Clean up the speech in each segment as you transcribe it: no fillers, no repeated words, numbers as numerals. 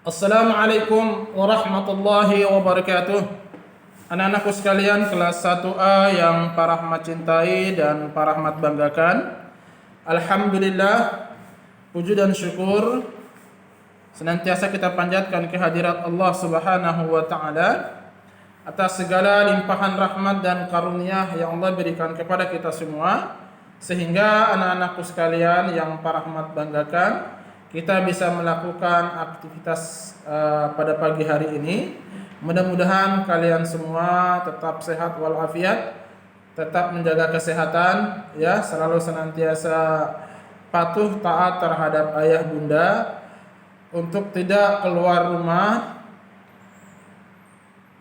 Assalamualaikum warahmatullahi wabarakatuh. Anak-anakku sekalian kelas 1A yang Pak Rahmat cintai dan Pak Rahmat banggakan. Alhamdulillah, puji dan syukur senantiasa kita panjatkan kehadirat Allah Subhanahu wa taala atas segala limpahan rahmat dan karunia yang Allah berikan kepada kita semua, sehingga anak-anakku sekalian yang Pak Rahmat banggakan, kita bisa melakukan aktivitas pada pagi hari ini. Mudah-mudahan kalian semua tetap sehat walafiat, tetap menjaga kesehatan, ya, selalu senantiasa patuh taat terhadap ayah bunda, untuk tidak keluar rumah.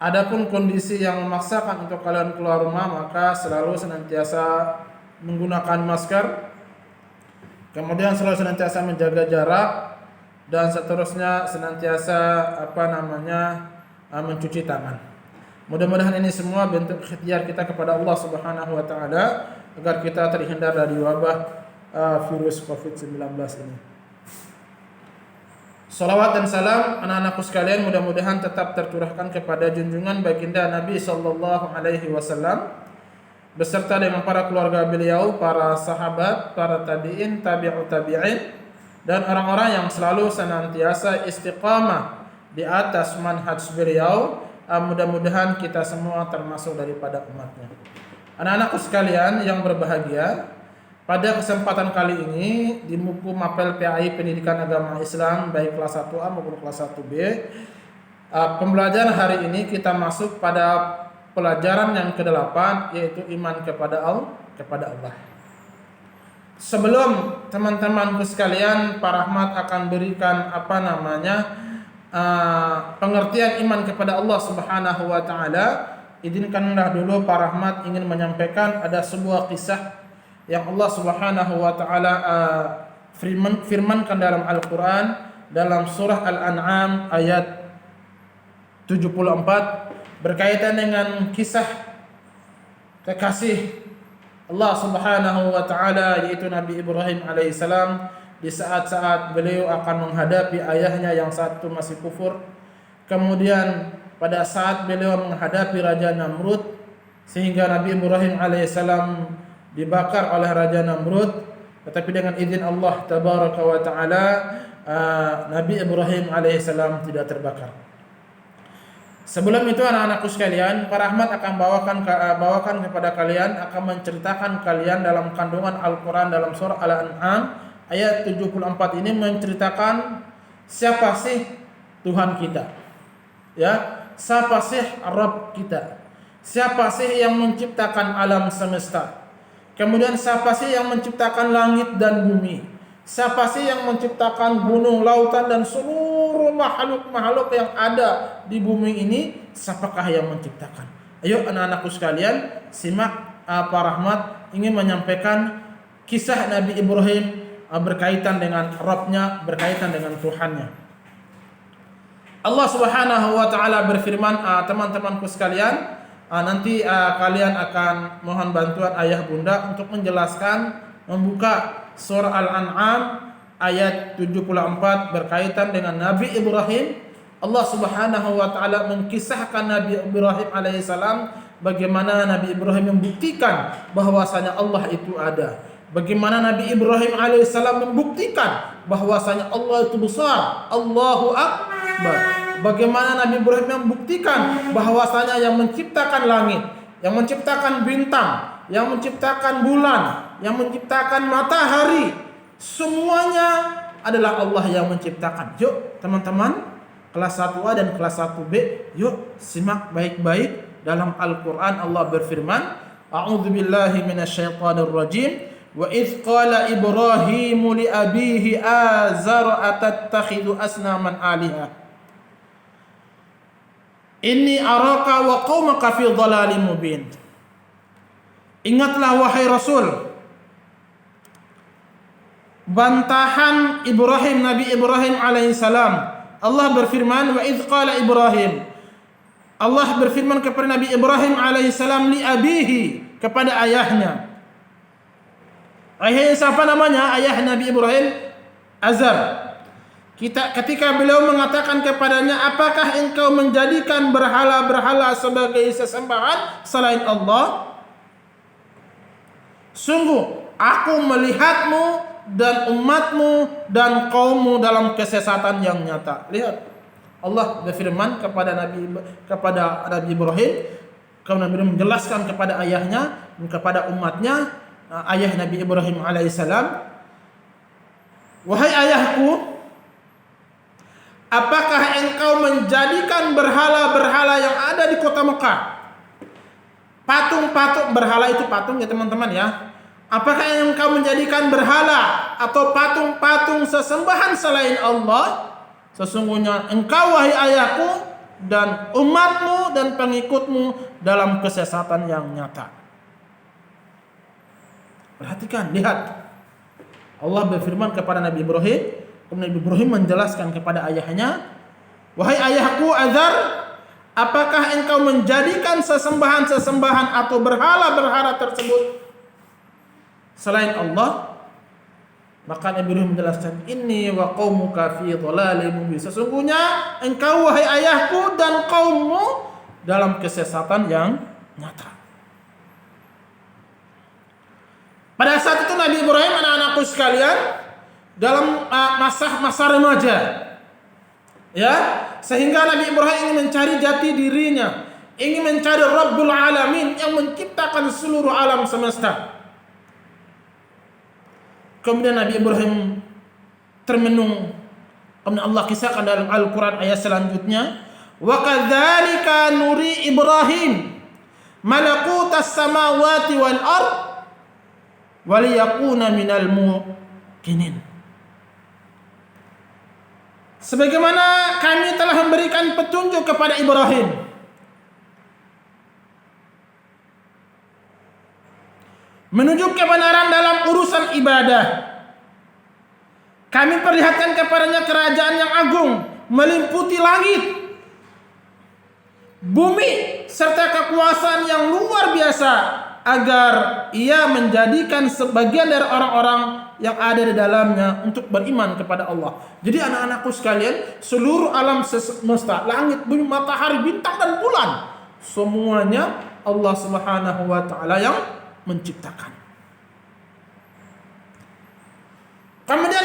Adapun kondisi yang memaksakan untuk kalian keluar rumah, maka selalu senantiasa menggunakan masker, kemudian selalu senantiasa menjaga jarak, dan seterusnya senantiasa mencuci tangan. Mudah-mudahan ini semua bentuk ikhtiar kita kepada Allah Subhanahu wa taala agar kita terhindar dari wabah virus Covid-19 ini. Salawat dan salam anak-anakku sekalian mudah-mudahan tetap tercurahkan kepada junjungan baginda Nabi sallallahu alaihi wasallam beserta dengan para keluarga beliau, para sahabat, para tabi'in, tabi'ut tabi'in, dan orang-orang yang selalu senantiasa istiqamah di atas manhaj beliau. Mudah-mudahan kita semua termasuk daripada umatnya. Anak-anakku sekalian yang berbahagia, pada kesempatan kali ini di buku Mapel PAI Pendidikan Agama Islam baik kelas 1A maupun kelas 1B, pembelajaran hari ini kita masuk pada pelajaran yang ke-8, yaitu iman kepada Allah. Sebelum teman-temanku sekalian, Pak Rahmat akan berikan pengertian iman kepada Allah Subhanahu wa taala. Izinkanlah dulu Pak Rahmat ingin menyampaikan ada sebuah kisah yang Allah Subhanahu wa taala firmankan dalam Al-Qur'an dalam surah Al-An'am ayat 74 berkaitan dengan kisah kekasih Allah Subhanahu wa taala, yaitu Nabi Ibrahim alaihissalam, di saat-saat beliau akan menghadapi ayahnya yang satu masih kufur. Kemudian pada saat beliau menghadapi Raja Namrud, sehingga Nabi Ibrahim alaihissalam dibakar oleh Raja Namrud, tetapi dengan izin Allah tabaraka wa taala Nabi Ibrahim alaihissalam tidak terbakar. Sebelum itu anak-anakku sekalian, Pak Rahmat akan bawakan kepada kalian, akan menceritakan kalian dalam kandungan Al-Quran dalam surah Al-An'am ayat 74 ini menceritakan siapa sih Tuhan kita, ya, siapa sih Rabb kita, siapa sih yang menciptakan alam semesta, kemudian siapa sih yang menciptakan langit dan bumi, siapa sih yang menciptakan gunung, lautan, dan seluruh makhluk-makhluk yang ada di bumi ini, siapakah yang menciptakan? Ayo anak-anakku sekalian, simak Pak Rahmat ingin menyampaikan kisah Nabi Ibrahim berkaitan dengan Rabb-nya, berkaitan dengan Tuhannya. Allah Subhanahu wa taala berfirman, teman-temanku sekalian, nanti kalian akan mohon bantuan ayah bunda untuk menjelaskan, membuka surah Al-An'am ayat 74 berkaitan dengan Nabi Ibrahim. Allah Subhanahu wa taala mengkisahkan Nabi Ibrahim alaihissalam, bagaimana Nabi Ibrahim membuktikan bahwasanya Allah itu ada. Bagaimana Nabi Ibrahim alaihissalam membuktikan bahwasanya Allah itu besar, Allahu Akbar. Bagaimana Nabi Ibrahim membuktikan bahwasanya yang menciptakan langit, yang menciptakan bintang, yang menciptakan bulan, yang menciptakan matahari, semuanya adalah Allah yang menciptakan. Yuk teman-teman kelas 1A dan kelas 1B, yuk simak baik-baik. Dalam Al-Quran Allah berfirman, A'udzubillahi minasyaitonirrajim, wa idh qala Ibrahimu li abihi azara atattakhidhu asnaman aliha inni araka wa qaumaka fi dhalalim mubin. Ingatlah wahai Rasul, bantahan Ibrahim, Nabi Ibrahim alaihissalam. Allah berfirman, wa idh qala Ibrahim, Allah berfirman kepada Nabi Ibrahim alaihissalam, li abihi, kepada ayahnya. Ayahnya siapa namanya? Ayah Nabi Ibrahim, Azar. Ketika beliau mengatakan kepadanya, apakah engkau menjadikan berhala-berhala sebagai sesembahan selain Allah? Sungguh aku melihatmu dan umatmu dan kaummu dalam kesesatan yang nyata. Lihat, Allah berfirman kepada Nabi Ibrahim, kemudian Nabi Ibrahim menjelaskan kepada ayahnya dan kepada umatnya, ayah Nabi Ibrahim alaihissalam, wahai ayahku, apakah engkau menjadikan berhala-berhala yang ada di kota Mekah? Patung-patung, berhala itu patung ya teman-teman ya. Apakah engkau menjadikan berhala atau patung-patung sesembahan selain Allah? Sesungguhnya engkau wahai ayahku dan umatmu dan pengikutmu dalam kesesatan yang nyata. Perhatikan, lihat. Allah berfirman kepada Nabi Ibrahim, Nabi Ibrahim menjelaskan kepada ayahnya, wahai ayahku Azar, apakah engkau menjadikan sesembahan-sesembahan atau berhala-berhala tersebut selain Allah? Maka Nabi Ibrahim menjelaskan, inni wa qaumuka fi dhalalin mubin. Sesungguhnya engkau wahai ayahku dan kaummu dalam kesesatan yang nyata. Pada saat itu Nabi Ibrahim, anak-anakku sekalian, dalam masa remaja, ya, sehingga Nabi Ibrahim ingin mencari jati dirinya, ingin mencari Rabbul Alamin yang menciptakan seluruh alam semesta. Kemudian Nabi Ibrahim termenung. Kemudian Allah kisahkan dalam Al-Quran ayat selanjutnya, wa kadzalika nuri Ibrahim malakutas samawati wal ard waliyakuna minal muqinin. Sebagaimana kami telah memberikan petunjuk kepada Ibrahim menuju kebenaran dalam urusan ibadah, kami perlihatkan kepadanya kerajaan yang agung meliputi langit, bumi serta kekuasaan yang luar biasa, agar ia menjadikan sebagian dari orang-orang yang ada di dalamnya untuk beriman kepada Allah. Jadi anak-anakku sekalian, seluruh alam semesta, langit, bumi, matahari, bintang dan bulan, semuanya Allah Subhanahu wa taala yang menciptakan. Kemudian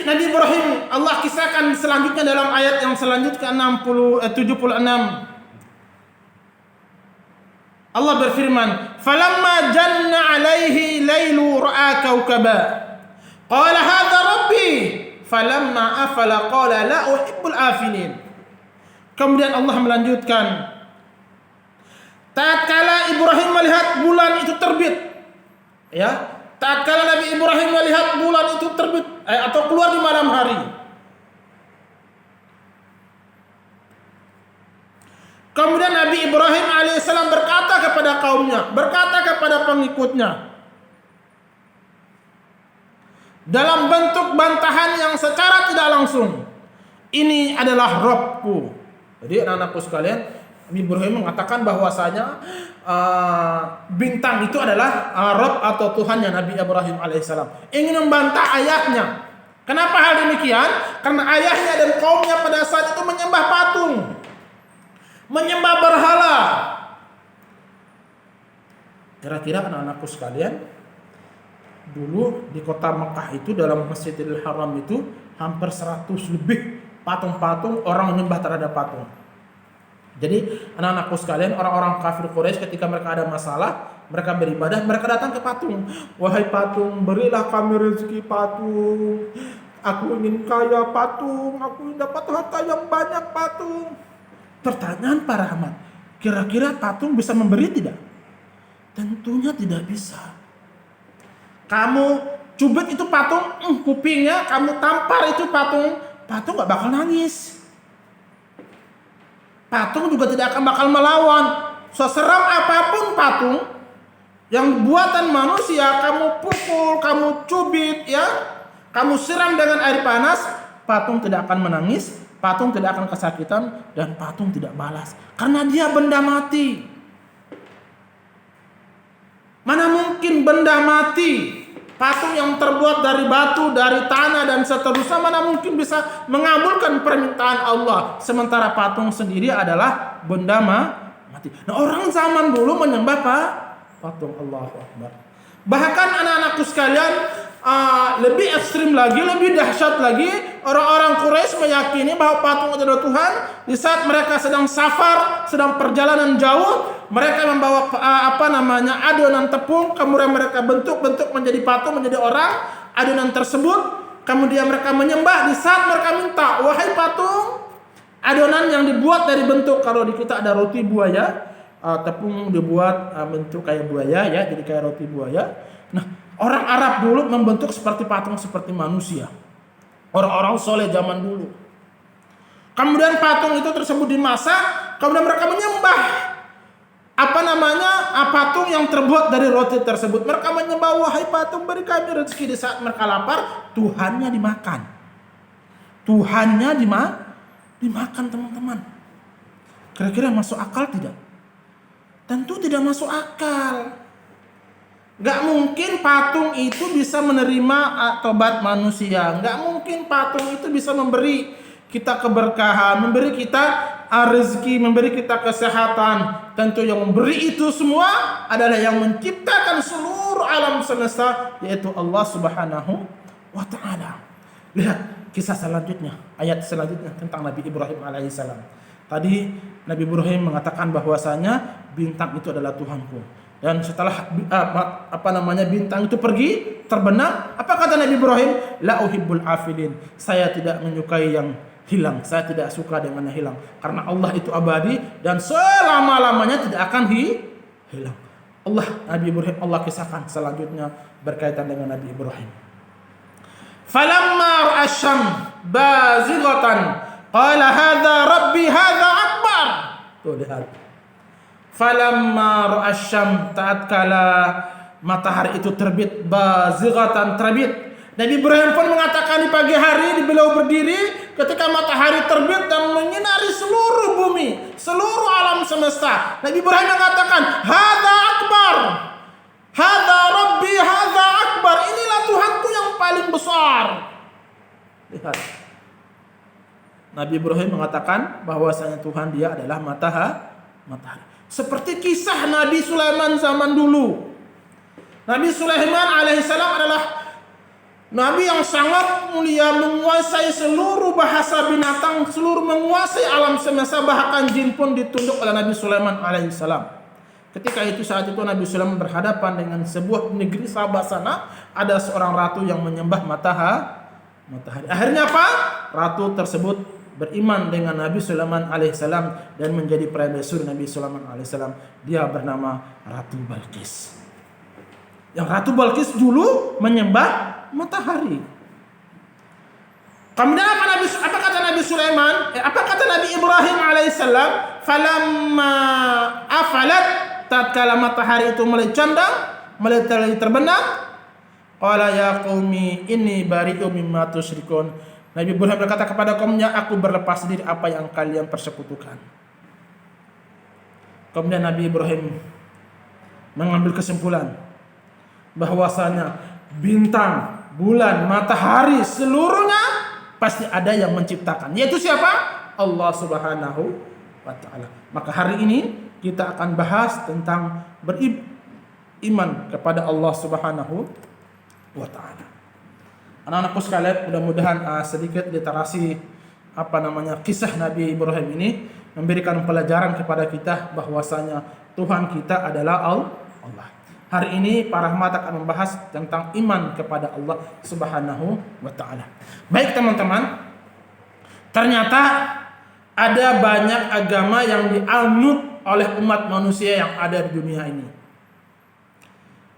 Nabi Ibrahim Allah kisahkan selanjutnya dalam ayat yang selanjutnya 76. Allah berfirman, "Falamma janna 'alaihi lailu ra'a kaukaba. Qala hadza rabbi." Falamma afala qala la uhibbul afilin. Kemudian Allah melanjutkan, tatkala Ibrahim melihat bulan itu terbit, ya, tatkala Nabi Ibrahim melihat bulan itu terbit atau keluar di malam hari, kemudian Nabi Ibrahim alaihissalam berkata kepada kaumnya, berkata kepada pengikutnya, dalam bentuk bantahan yang secara tidak langsung, ini adalah Rabbku. Jadi anak-anakku sekalian, Nabi Ibrahim mengatakan bahwasanya bintang itu adalah Rabb atau Tuhannya Nabi Ibrahim alaihissalam. Ingin membantah ayahnya. Kenapa hal demikian? Karena ayahnya dan kaumnya pada saat itu menyembah patung, menyembah berhala. Kira-kira anak-anakku sekalian, dulu di kota Mekah itu dalam Masjidil Haram itu hampir 100 lebih patung-patung, orang menyembah terhadap patung. Jadi anak-anakku sekalian, orang-orang kafir Quraisy ketika mereka ada masalah, mereka beribadah, mereka datang ke patung. Wahai patung, berilah kami rezeki patung. Aku ingin kaya patung, aku ingin dapat harta yang banyak patung. Pertanyaan para Rahmat, kira-kira patung bisa memberi tidak? Tentunya tidak bisa. Kamu cubit itu patung, kupingnya, kamu tampar itu patung gak bakal nangis. Patung juga tidak akan bakal melawan. Seseram apapun patung yang buatan manusia, kamu pukul, kamu cubit, ya, kamu siram dengan air panas, patung tidak akan menangis, patung tidak akan kesakitan, dan patung tidak balas. Karena dia benda mati. Mana mungkin benda mati Patung yang terbuat dari batu, dari tanah dan seterusnya, mana mungkin bisa mengabulkan permintaan Allah. Sementara patung sendiri adalah benda mati. Nah, orang zaman dulu menyembah patung. Allahu Akbar. Bahkan anak-anakku sekalian, lebih ekstrim lagi, lebih dahsyat lagi, orang-orang Quraisy meyakini bahwa patung itu adalah Tuhan. Di saat mereka sedang safar, sedang perjalanan jauh, mereka membawa adonan tepung, kemudian mereka bentuk menjadi patung, menjadi orang. Adonan tersebut kemudian mereka menyembah. Di saat mereka minta, wahai patung, adonan yang dibuat dari bentuk, kalau di kita ada roti buaya, tepung dibuat bentuk kayak buaya ya, jadi kayak roti buaya. Nah, orang Arab dulu membentuk seperti patung, seperti manusia. Orang-orang soleh zaman dulu. Kemudian patung itu tersebut dimasak, kemudian mereka menyembah patung yang terbuat dari roti tersebut. Mereka menyembah, wahai patung, beri kami rezeki. Di saat mereka lapar, Tuhannya dimakan. Tuhannya dimakan, teman-teman. Kira-kira masuk akal tidak? Tentu tidak masuk akal. Gak mungkin patung itu bisa menerima tobat manusia. Gak mungkin patung itu bisa memberi kita keberkahan, memberi kita rezeki, memberi kita kesehatan. Tentu yang memberi itu semua adalah yang menciptakan seluruh alam semesta, yaitu Allah Subhanahu wa ta'ala. Lihat kisah selanjutnya, ayat selanjutnya tentang Nabi Ibrahim alaihissalam. Tadi Nabi Ibrahim mengatakan bahwasanya bintang itu adalah Tuhanku. Dan setelah bintang itu pergi terbenam, apa kata Nabi Ibrahim? La uhibbul afilin. Saya tidak menyukai yang hilang. Saya tidak suka dengan yang hilang. Karena Allah itu abadi dan selama-lamanya tidak akan hilang. Nabi Ibrahim, Allah kisahkan selanjutnya berkaitan dengan Nabi Ibrahim. Falamma ra'asyam bazighatan qala hadza rabbi hadza akbar. Tuh lihat. Falamma ra'asyam, tatkala matahari itu terbit, bazighatan, terbit. Nabi Ibrahim pun mengatakan di pagi hari, beliau berdiri ketika matahari terbit dan menyinari seluruh bumi, seluruh alam semesta. Nabi Ibrahim mengatakan, hadza akbar. Hadza rabbi hadza akbar. Inilah Tuhanku yang paling besar. Lihat. Nabi Ibrahim mengatakan bahwasanya Tuhan dia adalah matahari. Seperti kisah Nabi Sulaiman zaman dulu. Nabi Sulaiman alaihissalam adalah Nabi yang sangat mulia, menguasai seluruh bahasa binatang, menguasai alam semesta, bahkan jin pun ditunduk oleh Nabi Sulaiman alaihissalam. Ketika itu, saat itu Nabi Sulaiman berhadapan dengan sebuah negeri Sabah sana, ada seorang ratu yang menyembah matahari. Akhirnya apa? Ratu tersebut beriman dengan Nabi Sulaiman alaihissalam dan menjadi permaisuri Nabi Sulaiman alaihissalam. Dia bernama Ratu Balqis. Yang Ratu Balqis dulu menyembah matahari. Kemudian apa kata Nabi Sulaiman? Apa kata Nabi Ibrahim alaihissalam? Falamma afalat, tatkala matahari itu mulai condong, mulai terbenam, qala ya qaumi inni bari'u mimma tusyrikun. Nabi Ibrahim berkata kepada kaumnya, aku berlepas diri apa yang kalian persekutukan. Kemudian Nabi Ibrahim mengambil kesimpulan bahwasanya bintang, bulan, matahari seluruhnya pasti ada yang menciptakan. Yaitu siapa? Allah Subhanahu wa ta'ala. Maka hari ini kita akan bahas tentang beriman kepada Allah Subhanahu wa ta'ala. Anak-anakku sekalian, mudah-mudahan sedikit literasi kisah Nabi Ibrahim ini memberikan pelajaran kepada kita bahwasanya Tuhan kita adalah Allah. Hari ini para rahmat akan membahas tentang iman kepada Allah Subhanahu wa ta'ala. Baik teman-teman, ternyata ada banyak agama yang dianut oleh umat manusia yang ada di dunia ini.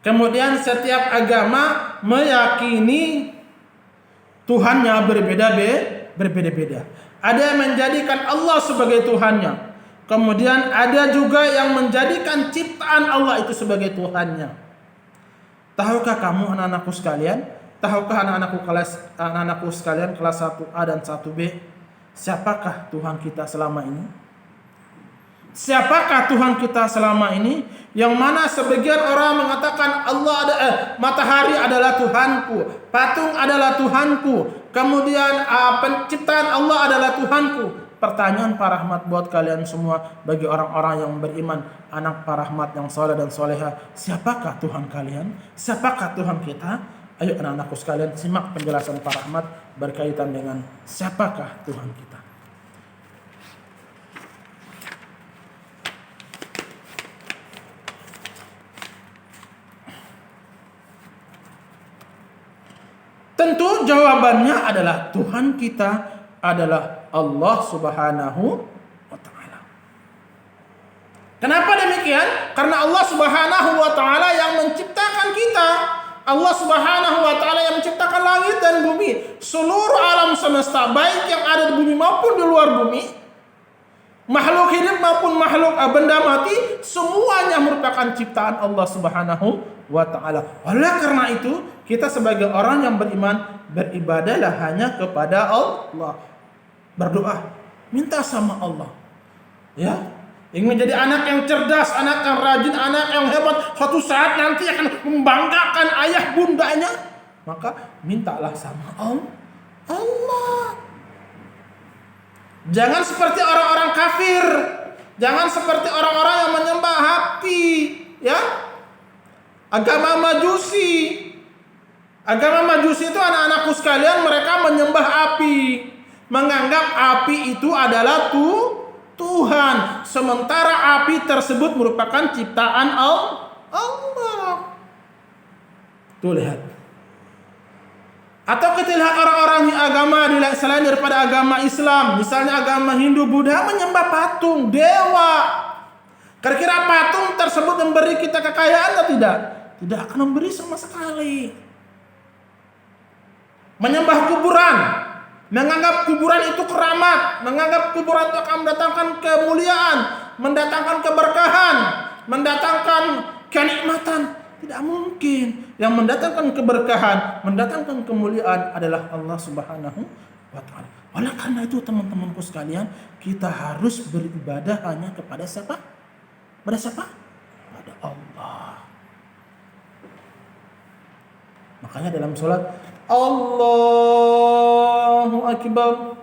Kemudian setiap agama meyakini Tuhannya berbeda-beda. Ada yang menjadikan Allah sebagai Tuhannya. Kemudian ada juga yang menjadikan ciptaan Allah itu sebagai Tuhannya. Tahukah kamu anak-anakku sekalian? Tahukah anak-anakku sekalian kelas 1A dan 1B? Siapakah Tuhan kita selama ini? Siapakah Tuhan kita selama ini? Yang mana sebagian orang mengatakan matahari adalah Tuhanku, patung adalah Tuhanku, kemudian penciptaan Allah adalah Tuhanku. Pertanyaan Pak Rahmat buat kalian semua, bagi orang-orang yang beriman, anak Pak Rahmat yang soleh dan soleha, siapakah Tuhan kalian? Siapakah Tuhan kita? Ayo anak-anakku sekalian, simak penjelasan Pak Rahmat berkaitan dengan siapakah Tuhan kita. Tentu jawabannya adalah Tuhan kita adalah Allah Subhanahu wa Ta'ala. Kenapa demikian? Karena Allah Subhanahu wa Ta'ala yang menciptakan kita. Allah Subhanahu wa Ta'ala yang menciptakan langit dan bumi, seluruh alam semesta, baik yang ada di bumi maupun di luar bumi, makhluk hidup maupun makhluk benda mati, semuanya merupakan ciptaan Allah Subhanahu wa Ta'ala. Oleh karena itu, kita sebagai orang yang beriman, beribadahlah hanya kepada Allah. Berdoa, minta sama Allah. Ya, ingin menjadi anak yang cerdas, anak yang rajin, anak yang hebat, suatu saat nanti akan membanggakan ayah bundanya, maka mintalah sama Allah. Jangan seperti orang-orang kafir, jangan seperti orang-orang yang menyembah api, ya. Agama Majusi itu anak-anakku sekalian, mereka menyembah api, menganggap api itu adalah Tuhan, sementara api tersebut merupakan ciptaan Allah. Tuh lihat. Atau kita lihat orang-orang di agama selain daripada agama Islam, misalnya agama Hindu, Buddha, menyembah patung, dewa. Kira-kira patung tersebut memberi kita kekayaan atau tidak? Tidak akan memberi sama sekali. Menyembah kuburan, menganggap kuburan itu keramat, menganggap kuburan itu akan mendatangkan kemuliaan, mendatangkan keberkahan, mendatangkan kenikmatan. Tidak mungkin. Yang mendatangkan keberkahan, mendatangkan kemuliaan adalah Allah Subhanahu wa Ta'ala. Oleh karena itu teman-temanku sekalian, kita harus beribadah hanya kepada siapa? Pada siapa? Pada Allah. Makanya dalam sholat, Allahu Akbar,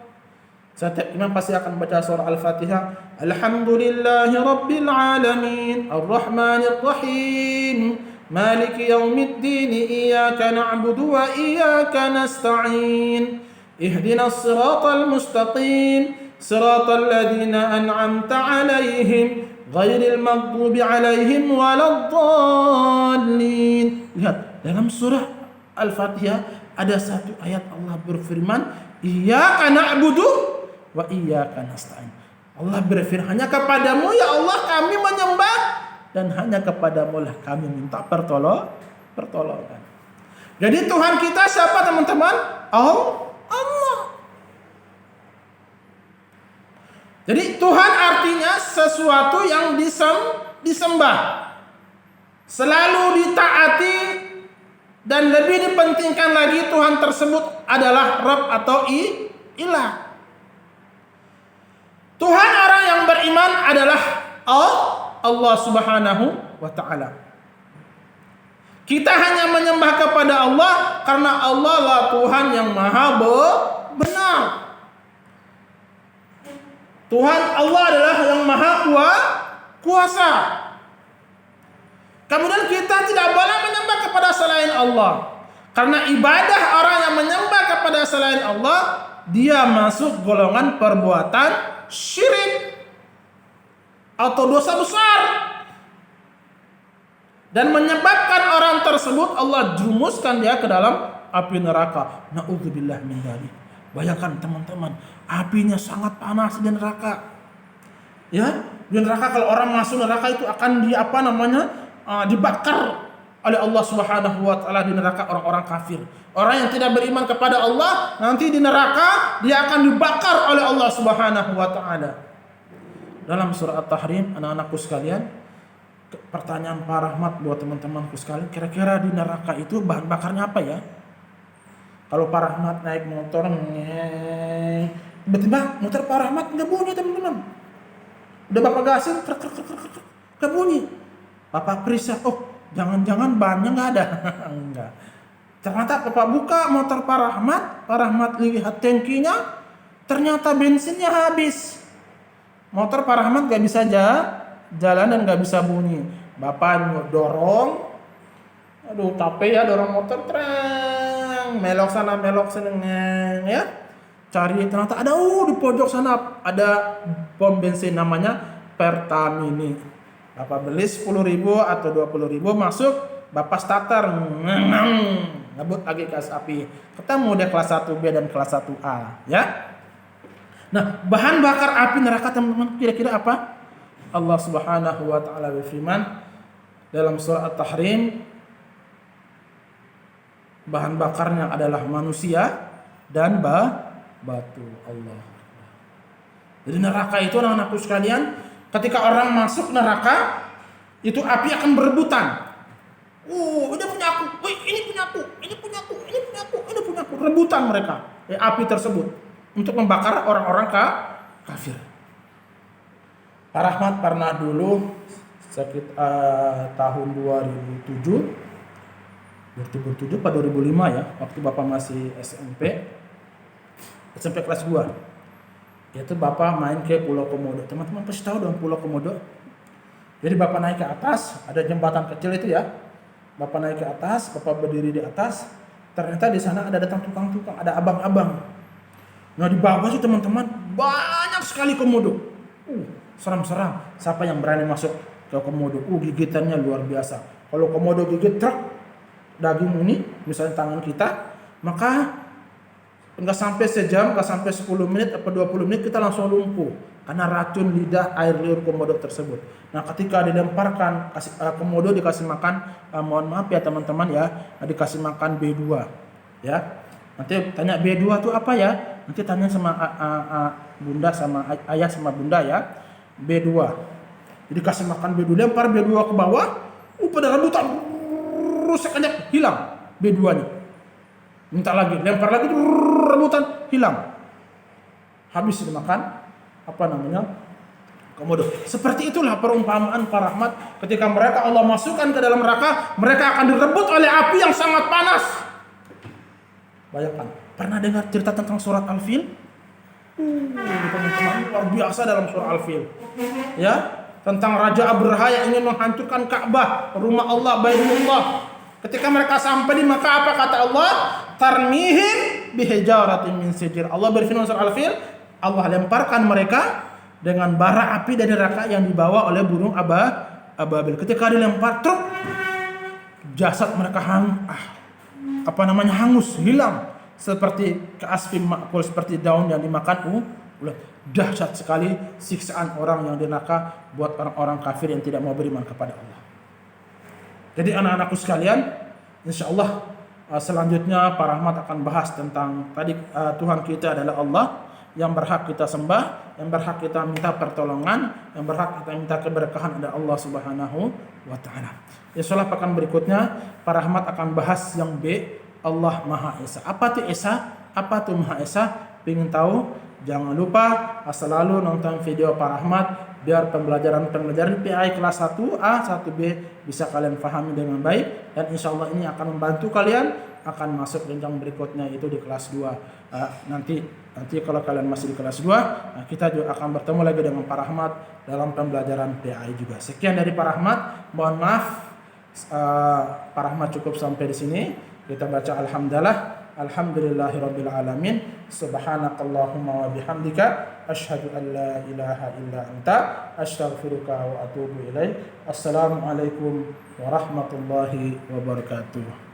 setiap imam pasti akan baca surah Al-Fatihah. Alhamdulillahi Rabbil Alamin, Ar-Rahmanir Rahim, Maliki Yaumiddin, Iyyaka na'budu wa iyyaka nasta'in, Ihdinas siratal mustaqim, siratal ladzina an'amta 'alaihim, ghairil maghdubi 'alaihim waladdallin. Lihat, dalam surah Al-Fatihah ada satu ayat Allah berfirman, Iyyaka na'budu wa iyyaka nasta'in. Allah berfirman, hanya kepadamu ya Allah kami menyembah, dan hanya kepadamu lah kami minta pertolongan. Jadi Tuhan kita siapa teman-teman? Allah. Jadi Tuhan artinya sesuatu yang disembah, selalu ditaati, dan lebih dipentingkan lagi Tuhan tersebut adalah Rabb atau ilah. Tuhan orang yang beriman adalah Allah Subhanahu wa Ta'ala. Kita hanya menyembah kepada Allah karena Allah lah Tuhan yang maha benar. Tuhan Allah adalah yang maha kuasa. Kemudian kita tidak boleh menyembah kepada selain Allah. Karena ibadah orang yang menyembah kepada selain Allah, dia masuk golongan perbuatan syirik atau dosa besar, dan menyebabkan orang tersebut Allah jumuskan dia ke dalam api neraka. Na'udzubillah min dzalik. Bayangkan teman-teman, apinya sangat panas di neraka. Ya, di neraka kalau orang masuk neraka itu akan dibakar oleh Allah Subhanahu wa Ta'ala di neraka orang-orang kafir. Orang yang tidak beriman kepada Allah nanti di neraka dia akan dibakar oleh Allah Subhanahu wa Ta'ala. Dalam surah At-Tahrim, anak-anakku sekalian, pertanyaan Pak Rahmat buat teman-temanku sekalian, kira-kira di neraka itu bahan bakarnya apa ya? Kalau Pak Rahmat naik motor, tiba-tiba motor Pak Rahmat nggak bunyi teman-teman. Udah Bapak gasin, kebunyi. Bapak periksa, oh jangan-jangan bannya nggak ada. Enggak. Ternyata Bapak buka motor Pak Rahmat lihat tangkinya, ternyata bensinnya habis. Motor Pak Rahmat nggak bisa jalan dan nggak bisa bunyi. Bapak dorong, aduh capek ya dorong motor, terang melok sana melok seneng ya. Cari ternyata ada di pojok sana ada pom bensin namanya Pertamini. Bapak beli 10.000 atau 20.000 masuk, Bapak starter ngebut lagi gas api. Ketemu deh kelas 1B dan kelas 1A ya. Nah, bahan bakar api neraka teman-teman kira-kira apa? Allah Subhanahu wa taala berfirman dalam surah At-Tahrim, bahan bakarnya adalah manusia dan batu. Allah. Jadi neraka itu anak-anakku sekalian, ketika orang masuk neraka, itu api akan berebutan. Ini punya aku, ini punya aku, ini punya aku, ini punya aku, ini punya aku. Rebutan mereka, api tersebut untuk membakar orang-orang kafir. Pak Rahmat pernah dulu sekitar tahun 2007 pada 2005 ya, waktu Bapak masih SMP kelas 2. Itu Bapak main ke Pulau Komodo. Teman-teman pasti tahu dong Pulau Komodo. Jadi Bapak naik ke atas, ada jembatan kecil itu ya. Bapak naik ke atas, Bapak berdiri di atas. Ternyata di sana ada datang tukang-tukang, ada abang-abang. Nah di bawah sih teman-teman banyak sekali komodo. Seram-seram. Siapa yang berani masuk ke komodo? Gigitannya luar biasa. Kalau komodo gigit truk daging ini, misalnya tangan kita, maka enggak sampai sejam, enggak sampai 10 menit atau 20 menit kita langsung lumpuh karena racun lidah air liur komodo tersebut. Nah, ketika dilemparkan komodo dikasih makan, mohon maaf ya teman-teman ya, dikasih makan B2 ya. Nanti tanya B2 itu apa ya? Nanti tanya sama bunda sama ayah sama bunda ya. B2. Jadi kasih makan B2, lempar B2 ke bawah, pada rebutan rusak aja hilang B2-nya. Minta lagi, lempar lagi, rebutan hilang. Habis dimakan komodo. Seperti itulah perumpamaan Pak Rahmat ketika mereka Allah masukkan ke dalam neraka, mereka akan direbut oleh api yang sangat panas. Bayangkan, pernah dengar cerita tentang surat Al-Fil? Teman-teman, luar biasa dalam surah Al-Fil. Ya, tentang Raja Abraha yang ingin menghancurkan Ka'bah, rumah Allah, Baitullah. Ketika mereka sampai di Makkah, apa kata Allah? Tarmihim bihijaratin min sijil. Allah berfirman surah Al-Fil, Allah lemparkan mereka dengan bara api dari neraka yang dibawa oleh burung ababil. Ketika dilempar truk, jasad mereka hangus, hilang seperti keasfim makul, seperti daun yang dimakan ulat. Dahsyat sekali siksaan orang yang di neraka buat orang-orang kafir yang tidak mau beriman kepada Allah. Jadi anak-anakku sekalian, insyaallah selanjutnya Pak Rahmat akan bahas tentang tadi Tuhan kita adalah Allah yang berhak kita sembah, yang berhak kita minta pertolongan, yang berhak kita minta keberkahan adalah Allah Subhanahu wa taala. Insyaallah pekan berikutnya Pak Rahmat akan bahas yang B, Allah Maha Esa. Apa tuh Esa? Apa tuh Maha Esa? Pengen tahu? Jangan lupa selalu nonton video Pak Rahmat biar pembelajaran PI kelas 1A, 1B bisa kalian pahami dengan baik, dan insyaallah ini akan membantu kalian akan masuk jenjang berikutnya itu di kelas 2. Nanti kalau kalian masih di kelas 2, kita juga akan bertemu lagi dengan Pak Rahmat dalam pembelajaran PI juga. Sekian dari Pak Rahmat. Mohon maaf Pak Rahmat cukup sampai di sini. Kita baca Alhamdulillahirabbil alamin. Subhanakallahumma wa bihamdika asyhadu an la ilaha illa anta astaghfiruka wa atubu ilaik. Assalamualaikum warahmatullahi wabarakatuh.